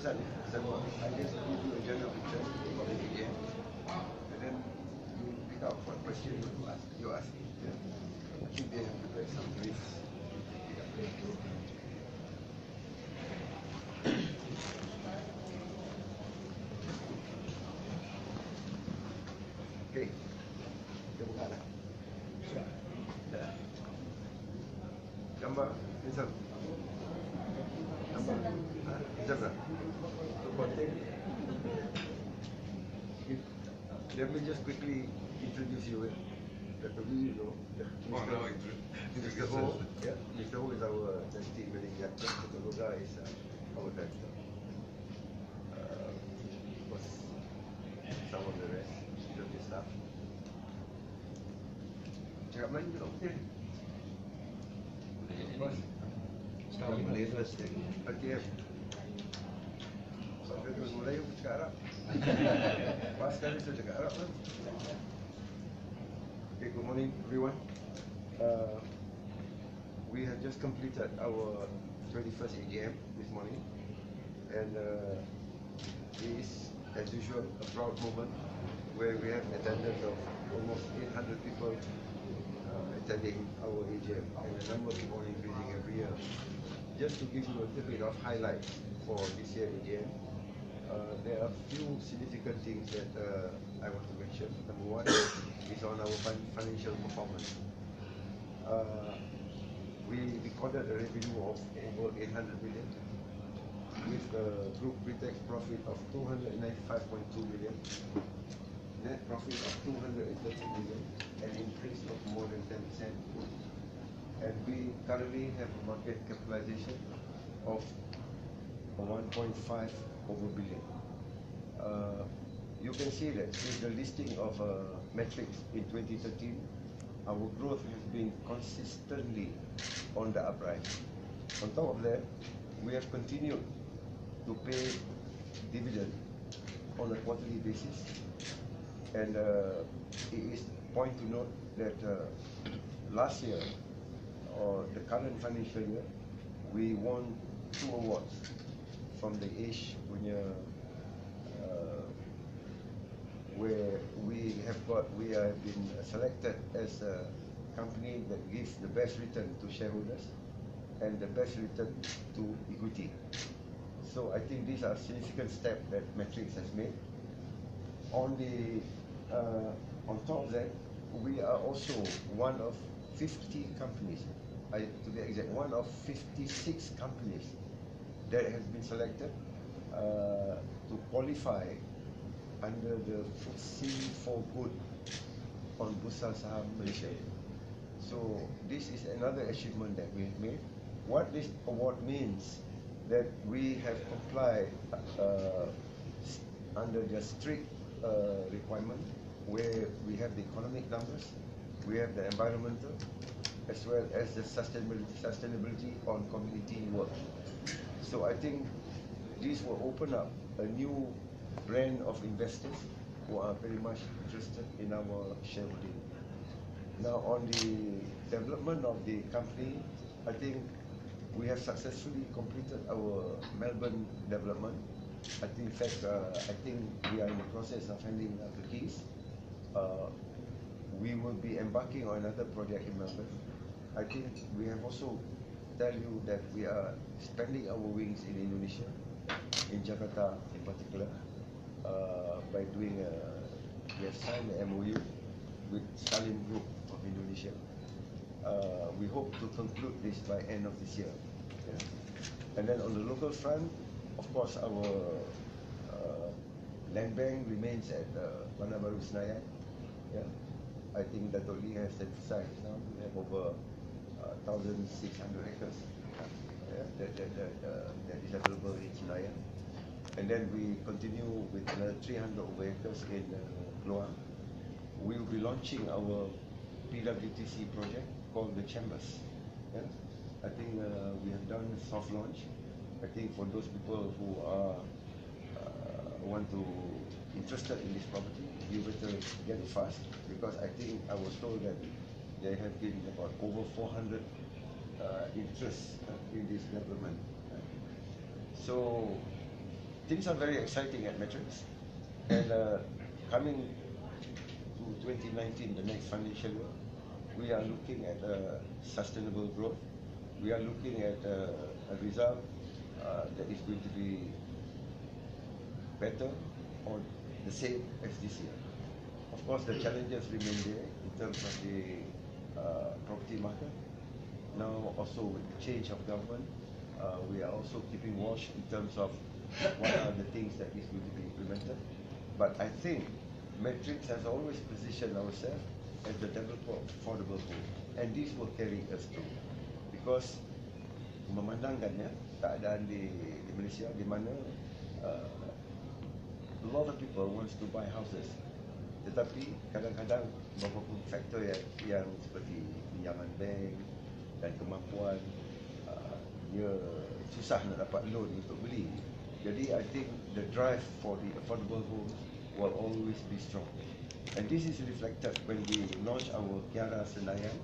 Hassan, I just give you a general picture of the AGM, and then you pick out what question you ask. Yeah? I think they have prepared some briefs. Okay, kita buka lah. Gambar, Insam. Gambar, Insam tak? Let me just quickly introduce you. Probably you know. Mr. Ho, yeah, Mr. Ho is our deputy managing director. Mr. Loga is our director. Of course, some of the rest of the staff. Cakap Melayu tak betul? Sekarang Malaysia sendiri. AGM. Sampai terus Melayu cakap Arab. Pas sekali saya cakap Arab kan. Okay, good morning everyone. We have just completed our 21st AGM this morning, and it is, as usual, a proud moment where we have attendance of almost 800 people attending our AGM, and the number is more increasing every year. Just to give you a little bit of highlights for this year's AGM, there are a few significant things that I want to mention. Number one is on our financial performance. We recorded a revenue of over 800 million with a group pre-tax profit of 295.2 million, net profit of 230 million, an increase of more than 10%. And we currently have a market capitalization of 1.5 billion. You can see that since the listing of Matrix in 2013, our growth has been consistently on the uprise. On top of that, we have continued to pay dividend on a quarterly basis, and it is point to note that last year, or the current financial year, we won 2 awards from the AGE punya, where we have been selected as a company that gives the best return to shareholders and the best return to equity. So I think these are significant steps that Matrix has made. On top of that, we are also one of 50 companies, to be exact, one of 56 companies that has been selected to qualify under the FTSE for Good on Bursa Saham Malaysia. So this is another achievement that we have made. What this award means, that we have complied under the strict requirement, where we have the economic numbers, we have the environmental, as well as the sustainability on community work. So I think this will open up a new brand of investors who are very much interested in our shareholding. Now, on the development of the company, I think we have successfully completed our Melbourne development. I think, in fact, we are in the process of handing out the keys. We will be embarking on another project in Melbourne. I think we have also tell you that we are expanding our wings in Indonesia, in Jakarta in particular, by doing we have signed an MOU with Salim Group of Indonesia. We hope to conclude this by end of this year. Yeah. And then on the local front, of course, our land bank remains at Bandar Baru Senayan. Yeah. I think that Lee has emphasized now we have over 1,600 acres that is available in Senayan. And then we continue with another 300 acres in Keluang. We will be launching our PWTC project called the Chambers. Yeah? I think we have done soft launch. I think for those people who are interested in this property, you better get it fast, because I think I was told that there have been about over 400 interests in this development. So things are very exciting at Matrix. And coming to 2019, the next financial year, we are looking at sustainable growth. We are looking at a result that is going to be better or the same as this year. Of course, the challenges remain there in terms of the property market. Now, also with the change of government, we are also keeping watch in terms of what are the things that is going to be implemented. But I think Matrix has always positioned ourselves as the developer of affordable home, and this will carry us through. Because memandangkannya keadaan di Malaysia di mana a lot of people wants to buy houses, tetapi kadang-kadang beberapa faktor yang seperti pinjaman bank dan kemampuan dia susah nak dapat loan untuk beli. Jadi I think the drive for the affordable home will always be strong, and this is reflected when we launch our Kiara Senayan,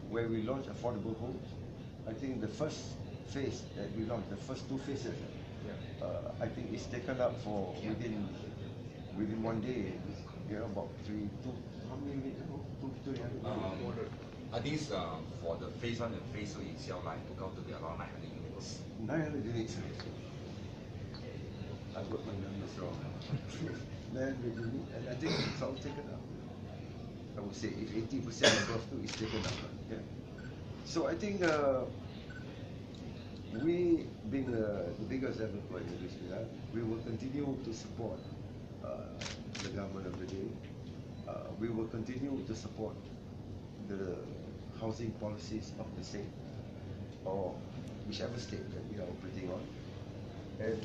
where we launch affordable homes. I think the first phase that we launched, the first 2 phases, I think it's taken up for within 1 day. About 2 how many minutes ago? 300. I think for the phase 1 and phase 2 itself, like took out to be around 900 units. 900 units. I got my numbers wrong. 900 units, and I think it's all taken up. I would say if 80% above two is taken up. Yeah. So I think we, being the biggest developer in Malaysia, we will continue to support the government of the day. We will continue to support the housing policies of the state, or whichever state that we are operating on. And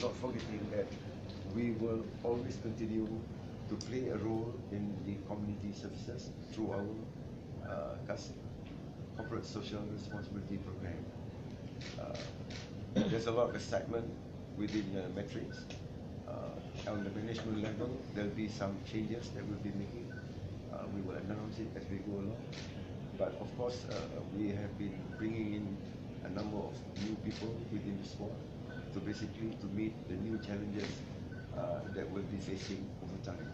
not forgetting that we will always continue to play a role in the community services through our corporate social responsibility program. There's a lot of excitement within Matrix. On the management level, there'll be some changes that we'll be making. We will announce it as we go along. But of course, we have been bringing in a number of new people within the squad to basically to meet the new challenges that we'll be facing over time.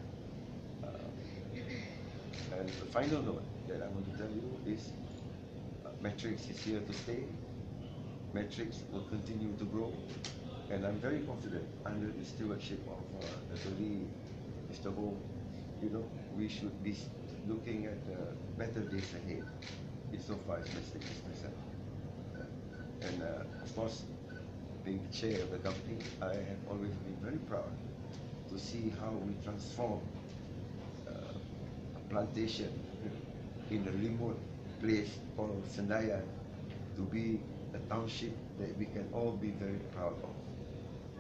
And the final note that I want to tell you is Matrix is here to stay. Matrix will continue to grow, and I'm very confident under the stewardship of the lead, Mr. Ho, we should be looking at better days ahead insofar as Matrix is concerned. And of course, being the chair of the company, I have always been very proud to see how we transform a plantation in a remote place called Senayan to be a township that we can all be very proud of.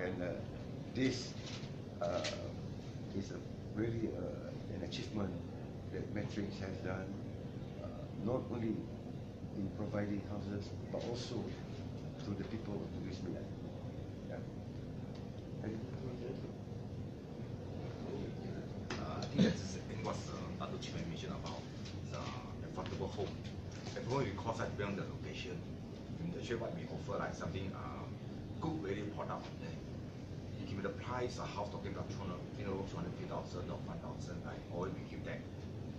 And this is really an achievement that Matrix has done, not only in providing houses, but also to the people of Negeri Sembilan. Yeah. I think that's exactly what Dr. Chairman mentioned about the affordable home. Affordable because I beyond the location. In the shape what we offer, like something good value product there. You give me the price, a house talking about 250,000 or 1,000, like always we keep that.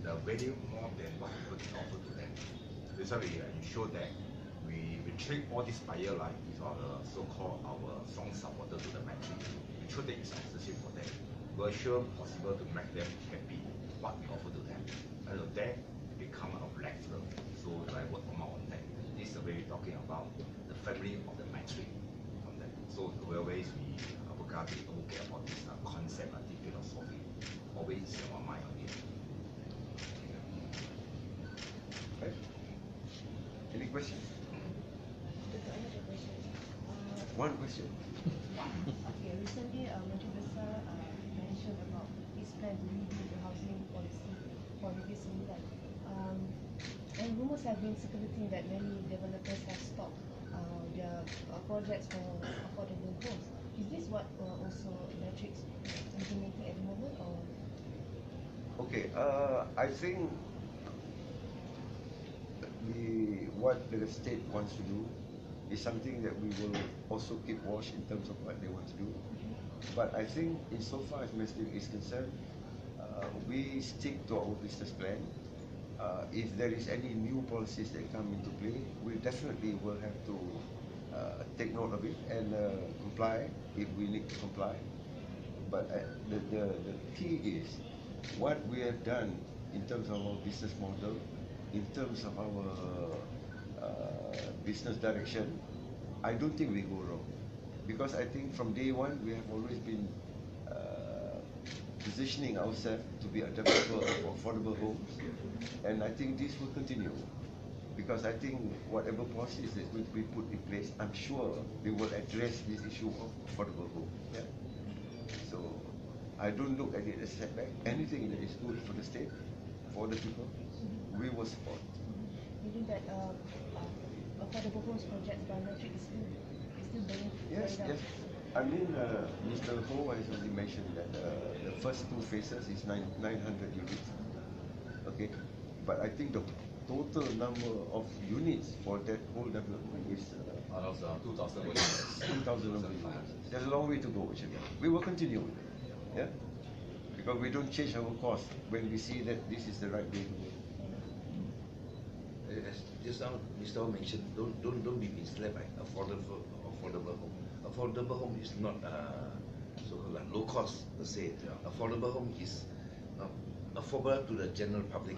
The value more than what people can offer to them. That's why we ensure that we treat all these buyers like with our so-called our strong supporter to the Matrix. We ensure that it's exclusive for them. We're sure possible to make them happy what we offer to them. And that become our regular. So like word of mouth on that. This is the way we're talking about the family of the Matrix from that. So the ways we work out about this concept and the philosophy. Always in our mind on it. Okay. Any questions? One question. Okay, recently Menteri Besar mentioned about his plan to review the housing policy for Negeri Sembilan. And rumors have been circulating that many developers have stopped their projects for affordable homes. Is this what also Matrix implementing at the moment, or? Okay, I think what the state wants to do is something that we will also keep watch in terms of what they want to do. But I think insofar as Mestic is concerned, we stick to our business plan. If there is any new policies that come into play, we definitely will have to take note of it and comply if we need to comply. But the key is what we have done in terms of our business model, in terms of our business direction. I don't think we go wrong, because I think from day one we have always been positioning ourselves to be a developer of affordable homes, and I think this will continue, because I think whatever policies that will be put in place, I'm sure they will address this issue of affordable homes. Yeah. So I don't look at it as a setback. Anything that is good for the state, for the people, we will support. Meaning that affordable homes project biometric is still being Yes, carried out. yes. I mean, Mr. Ho has already mentioned that the first two phases is 900 units. Okay, but I think the total number of units for that whole development is 2,000 units. There's a long way to go, actually. We will continue with it, yeah, because we don't change our course when we see that this is the right way to go. As just now, Mr. Ho mentioned, don't be misled by affordable home. Affordable home is not so-called like low cost per se. Affordable home is affordable to the general public.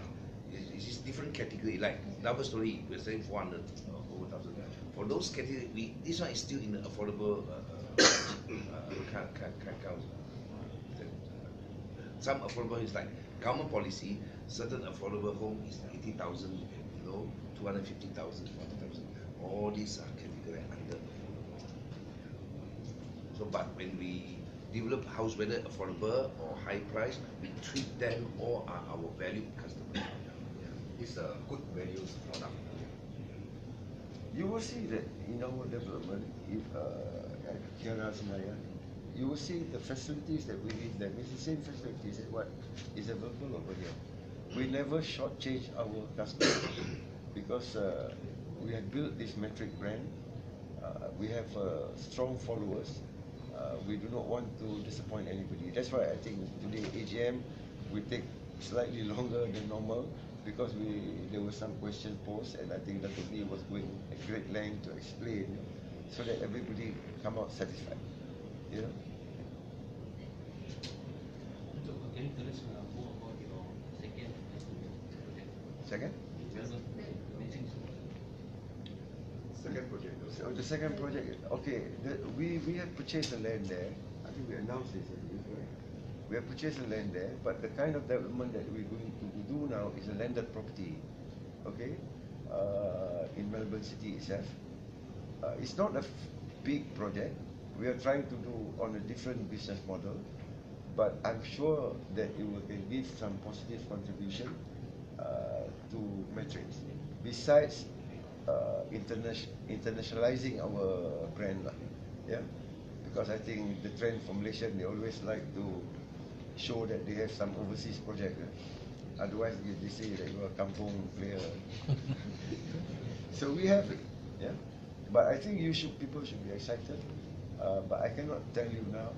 It is different category. Like double story, we're saying 400 over 1,000. For those category, this one is still in the affordable count. Some affordable is like government policy. Certain affordable home is 80,000 below, 250,000, 40,000. All these are categorized under. So, but when we develop house, whether affordable or high price, we treat them all are our valued customers. It's a good values product. You will see that in our development, if at Kiara Senaya, you will see the facilities that we give them. It's the same facilities as what is available over here. We never shortchange our customers because we have built this metric brand. We have strong followers. We do not want to disappoint anybody. That's why I think today AGM we take slightly longer than normal, because there were some questions posed, and I think Dr. Lee was going at great length to explain so that everybody come out satisfied. You know? So can you tell us more about your second project? Second? Second project. So the second project, okay, we have purchased a land there. I think we announced this. We have purchased a land there, but the kind of development that we're going to do now is a landed property, okay, in Melbourne City itself. It's not a big project. We are trying to do on a different business model, but I'm sure that it will give some positive contribution to metrics. Besides internationalizing our brand, yeah, because I think the trend for Malaysia, they always like to show that they have some overseas project. Otherwise, they say that you are a kampung player. So we have it, yeah. But I think people should be excited. But I cannot tell you now.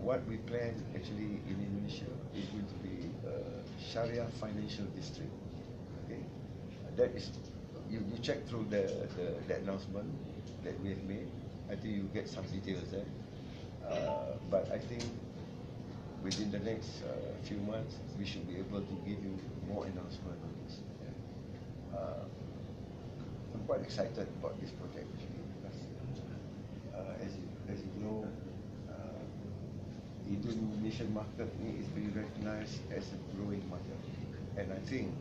What we plan actually in Indonesia is going to be Sharia Financial District. Okay, that is. You check through the announcement that we have made. I think you get some details there. But I think within the next few months, we should be able to give you more announcement on this. Yeah. I'm quite excited about this project actually, because as you know, Indonesian market is being recognized as a growing market, and I think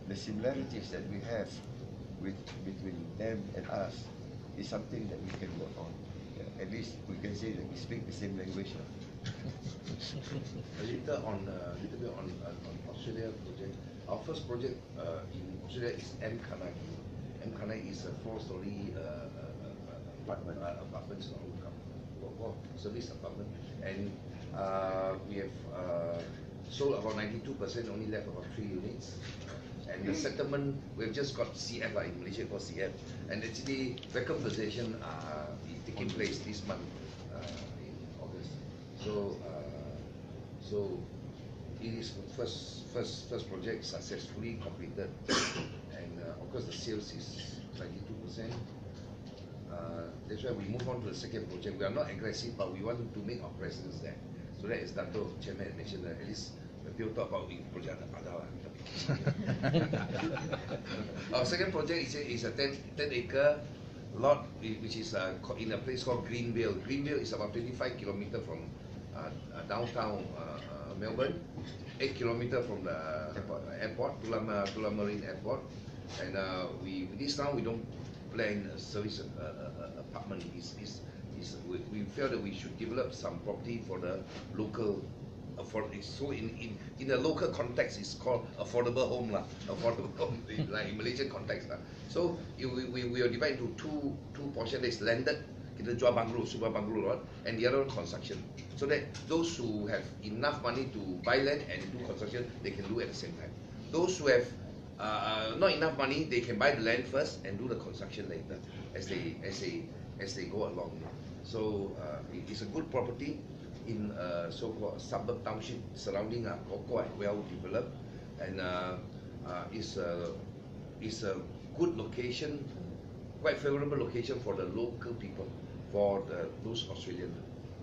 the similarities that we have between them and us is something that we can work on. Yeah, at least we can say that we speak the same language. A little bit on Australia project. Our first project in Australia is M. Kanaki. M. Kanaki is a 4-story apartment, service apartment, and we have sold about 92%, only left about 3 units. And the settlement, we've just got CF in Malaysia called CF, and actually vacant possession are taking place this month in August. So so it is first project successfully completed, and of course the sales is 92%. That's why we move on to the second project. We are not aggressive, but we want to make our presence there. So that is Dato Chairman mentioned that at least when people talk about project our second project is a 10-acre lot which is in a place called Greenville. Greenville is about 25 kilometers from downtown Melbourne, 8 kilometers from the airport, Tullamarine Airport. And this time we don't plan a service apartment. We feel that we should develop some property for the local. So in the local context, it's called affordable home lah. Affordable home, like in Malaysian context lah. So we are divided into two portions. There's landed, kita jual bungalow, super bungalow, and the other one construction. So that those who have enough money to buy land and do construction, they can do at the same time. Those who have not enough money, they can buy the land first and do the construction later as they go along. So it's a good property in so-called suburb township surrounding quite well developed, and it's a good location, quite favorable location for the local people, for those Australians.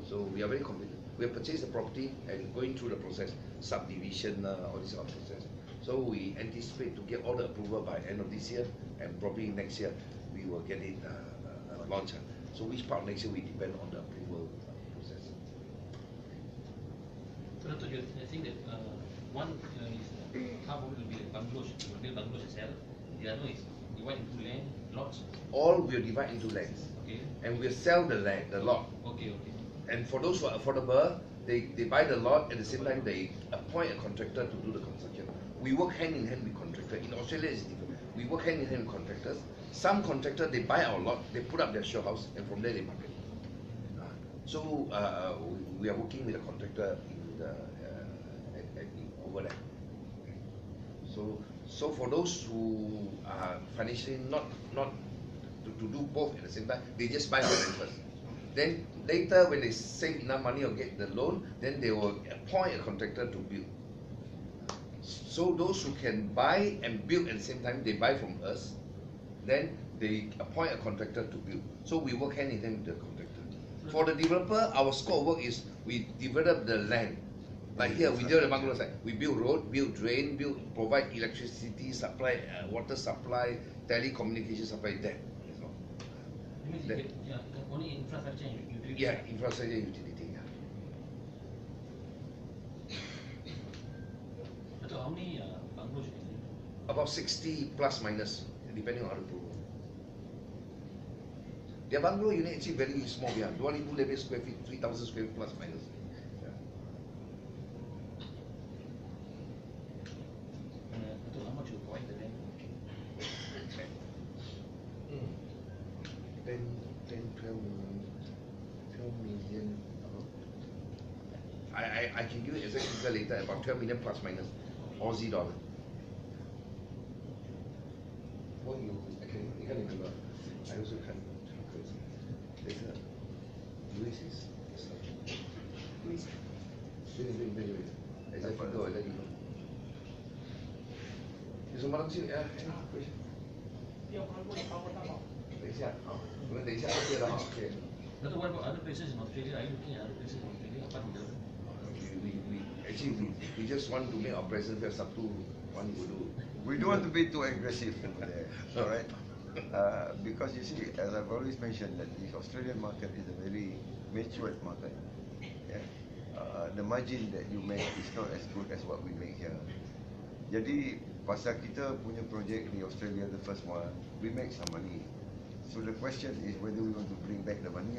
So we are very confident. We have purchased the property and going through the process, subdivision, all this process. So we anticipate to get all the approval by end of this year, and probably next year we will get it launched. So which part of next year we depend on the approval process. So you're saying that one is half of it will be like bungalows, you will build bungalows and sell. The other is divide into land, lots. All will divide into lands. Okay. And we'll sell the land, the lot. Okay. And for those who are affordable, they buy the lot, at the same time they appoint a contractor to do the construction. We work hand in hand with contractors. In Australia it's different. We work hand in hand with contractors. Some contractors, they buy our lot, they put up their show house, and from there they market. So we are working with a contractor over there. So for those who are financially not to do both at the same time, they just buy the land first. Then later, when they save enough money or get the loan, then they will appoint a contractor to build. So those who can buy and build at the same time, they buy from us. Then they appoint a contractor to build. So we work hand in hand with the contractor. For the developer, our scope of work is we develop the land. Like here, we develop the bungalow site. We build road, build drain, provide electricity supply, water supply, telecommunication supply. That is all. Only infrastructure and utility. Yeah, infrastructure and utility. So how many bungalows you can build? About 60 plus minus, depending on approval. Their bungalow unit actually very small. Yeah, 2,000 lebih square feet, 3,000 square feet plus minus. How much you provide the land? 12 million. I can give you exact figure later, about 12 million plus minus Aussie dollar. What I can't remember. I also can't. Later, Luis is Luis. Wait. Exact figure, I let you know. Is someone else here? Any question? 等一下，我们等一下就了哈。Okay. But what about other places in Australia? Are you looking at other places in Australia apart from Melbourne? We just want to make our presence there. Sabtu one will do. We don't want to be too aggressive over there, all right? Because you see, as I've always mentioned, that the Australian market is a very matured market. Yeah? The margin that you make is not as good as what we make here. Jadi pasal kita punya project di Australia, the first one, we make some money. So the question is whether we want to bring back the money